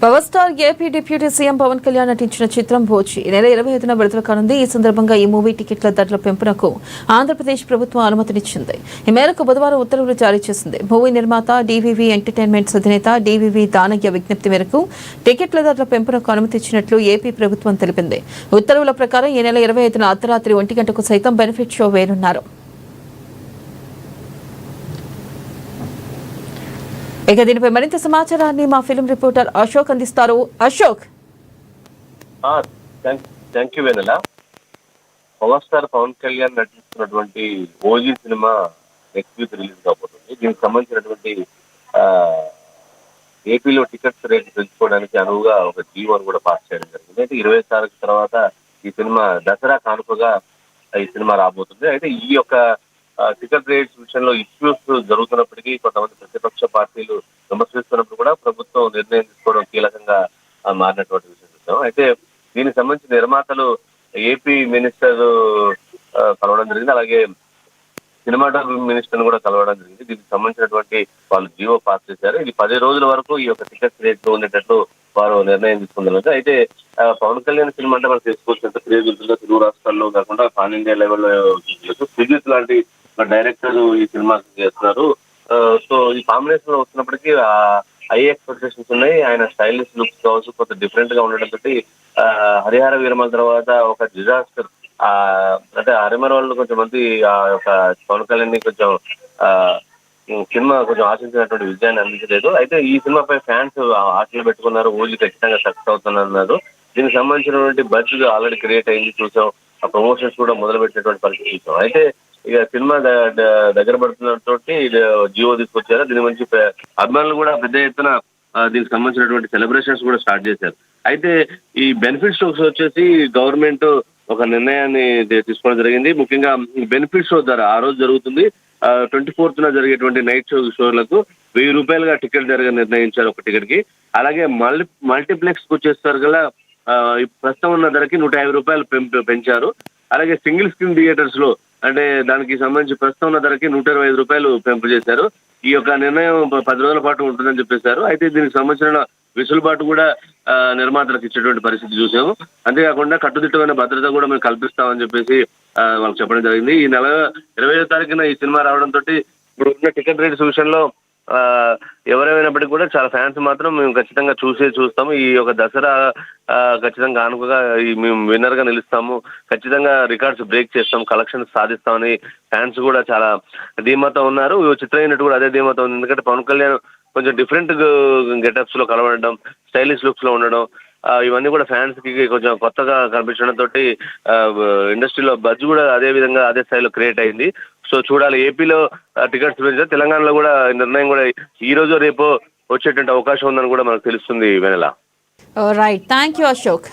Power star AP deputy CM Pawan Kalyan నటించిన చిత్రం భోజీ ఈ నెల 25న విడుదల కానుంది. ఈ సందర్భంగా ఈ మూవీ టికెట్ల ధరల పెంపునకు ఆంధ్రప్రదేశ్ ప్రభుత్వం అనుమతినిచ్చింది. ఈ మేరకు బుధవారం ఉత్తర్వులు జారీ చేసింది. మూవీ నిర్మాత డీవీవీ ఎంటర్టైన్మెంట్స్ అధినేత డీవీవీ దానయ్య విజ్ఞప్తి మేరకు టికెట్ల ధరల పెంపునకు అనుమతిచ్చినట్లు ఏపీ ప్రభుత్వం తెలిపింది. ఉత్తర్వుల ప్రకారం ఈ నెల 25న అర్ధరాత్రి 1 గంటకు సైతం బెనిఫిట్ షో వేయనున్నారు. ఇక దీనిపై మరింత సమాచారాన్ని మా ఫిల్మ్ రిపోర్టర్ అశోక్ అందిస్తారు. Ashok. Thank you Vennela. Power star Pawan Kalyan నటిస్తున్నటువంటి OG cinema next week release కాబోతుంది. దీనికి సంబంధించినటువంటి ఏపీలో టికెట్స్ రేట్ పెంచుకోవడానికి అనువుగా ఒక జీవోని కూడా పాస్ చేయడం జరిగింది. అయితే 20 తారీఖు తర్వాత ఈ సినిమా దసరా కానుకగా ఈ సినిమా రాబోతుంది. అయితే ఈ యొక్క టికెట్ రేట్స్ విషయంలో ఇష్యూస్ జరుగుతున్నప్పటికీ కొంతమంది ప్రతిపక్ష పార్టీలు విమర్శిస్తున్నప్పుడు కూడా ప్రభుత్వం నిర్ణయం తీసుకోవడం కీలకంగా మారినటువంటి విషయం చూస్తాం. అయితే దీనికి సంబంధించిన నిర్మాతలు ఏపీ మినిస్టర్ కలవడం జరిగింది, అలాగే సినిమాటోగ్రఫీ మినిస్టర్ కూడా కలవడం జరిగింది. దీనికి సంబంధించినటువంటి వాళ్ళు జీవో పాస్ చేశారు. ఇది 10 రోజుల వరకు ఈ యొక్క టికెట్ రేట్లు ఉండేటట్లు వారు నిర్ణయం తీసుకున్నారు. అయితే పవన్ కళ్యాణ్ సినిమా అంటే మనం తీసుకోవాల్సినంత క్రేజ్ ఉంటుందో తెలుగు రాష్ట్రాల్లో కాకుండా పాన్ ఇండియా లెవెల్లో సుజిత్ లాంటి డైరెక్టర్ ఈ సినిమా చేస్తున్నారు. సో ఈ కాంబినేషన్ లో వస్తున్నప్పటికీ హై ఎక్స్పెక్టేషన్స్ ఉన్నాయి. ఆయన స్టైలిష్ లుక్స్ కావచ్చు కొంత డిఫరెంట్ గా ఉండడంతో హరిహర వీరమల తర్వాత ఒక డిజాస్టర్ అంటే హరిహర వాళ్ళు కొంచెం మంది ఆ యొక్క పవన్ కళ్యాణ్ ని కొంచెం సినిమా కొంచెం ఆశించినటువంటి విజయాన్ని అందించలేదు. అయితే ఈ సినిమాపై ఫ్యాన్స్ ఆశలు పెట్టుకున్నారు. ఓజీ ఖచ్చితంగా సక్సెస్ అవుతున్నారు. దీనికి సంబంధించినటువంటి బడ్జెట్ ఆల్రెడీ క్రియేట్ అయింది చూసాం. ఆ ప్రమోషన్స్ కూడా మొదలు పెట్టినటువంటి పరిస్థితి చూసాం. అయితే ఇక సినిమా దగ్గర పడుతున్నతో జియో తీసుకొచ్చారు. దీని మంచి అభిమానులు కూడా పెద్ద ఎత్తున దీనికి సంబంధించినటువంటి సెలబ్రేషన్స్ కూడా స్టార్ట్ చేశారు. అయితే ఈ బెనిఫిట్ షోస్ వచ్చేసి గవర్నమెంట్ ఒక నిర్ణయాన్ని తీసుకోవడం జరిగింది. ముఖ్యంగా బెనిఫిట్ షో ధర ఆ రోజు జరుగుతుంది. 24న జరిగేటువంటి నైట్ షోలకు 1000 రూపాయలుగా టికెట్ ధరగా నిర్ణయించారు ఒక టికెట్ కి. అలాగే మల్టీప్లెక్స్ కు వచ్చేస్తారు గల ప్రస్తుతం ఉన్న ధరకి 150 రూపాయలు పెంచారు. అలాగే సింగిల్ స్క్రీన్ థియేటర్స్ లో అంటే దానికి సంబంధించి ప్రస్తుతం ఉన్న ధరకి 125 రూపాయలు పెంపు చేశారు. ఈ యొక్క నిర్ణయం 10 రోజుల పాటు ఉంటుందని చెప్పేశారు. అయితే దీనికి సంబంధించిన వెసులుబాటు కూడా నిర్మాతలకు ఇచ్చేటువంటి పరిస్థితి చూసాము. అంతేకాకుండా కట్టుదిట్టమైన భద్రత కూడా మేము కల్పిస్తామని చెప్పేసి వాళ్ళకి చెప్పడం జరిగింది. ఈ నెల 25వ తారీఖున ఈ సినిమా రావడంతో ఇప్పుడు ఉన్న టికెట్ రేట్స్ విషయంలో ఎవరేమైనప్పటికీ కూడా చాలా ఫ్యాన్స్ మాత్రం మేము ఖచ్చితంగా చూస్తాము. ఈ యొక్క దసరా ఖచ్చితంగా ఆనుకగా మేము విన్నర్ గా నిలుస్తాము, ఖచ్చితంగా రికార్డ్స్ బ్రేక్ చేస్తాం, కలెక్షన్స్ సాధిస్తామని ఫ్యాన్స్ కూడా చాలా ధీమాతో ఉన్నారు. చిత్ర యూనిట్ కూడా అదే ధీమాతో ఉంది. ఎందుకంటే పవన్ కళ్యాణ్ కొంచెం డిఫరెంట్ గెటప్స్ లో కలవడం, స్టైలిష్ లుక్స్ లో ఉండడం ఇవన్నీ కూడా ఫ్యాన్స్ కి కొంచెం కొత్తగా కనిపించడంతో ఇండస్ట్రీలో బజ్ కూడా అదే విధంగా అదే స్థాయిలో క్రియేట్ అయింది. సో చూడాలి ఏపీలో టికెట్స్ పెంచారు. తెలంగాణలో కూడా నిర్ణయం కూడా ఈ రోజు రేపు వచ్చేటువంటి అవకాశం ఉందని కూడా మనకు తెలుస్తుంది Vennela. Right, thank you Ashok.